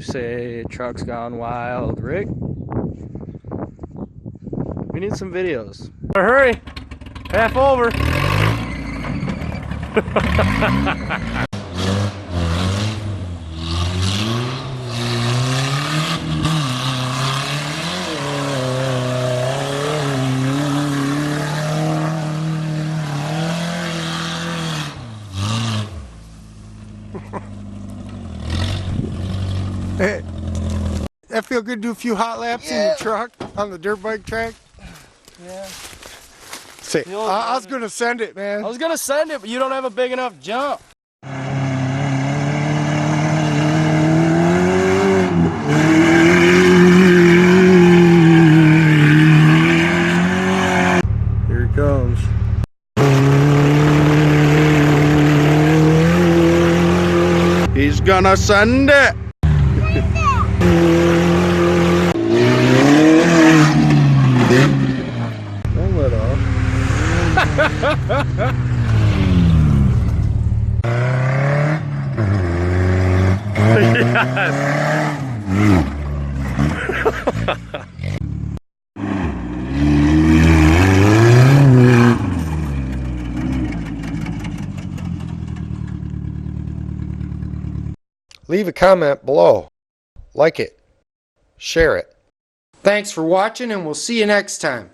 say truck's gone wild, Rick? We need some videos. Hurry! Half over! Hey, that feel good to do a few hot laps in your truck on the dirt bike track? Yeah. Say, I was gonna send it, man. I was gonna send it, but you don't have a big enough jump. Here he comes. He's gonna send it. Don't let off. Leave a comment below. Like it. Share it. Thanks for watching, and we'll see you next time.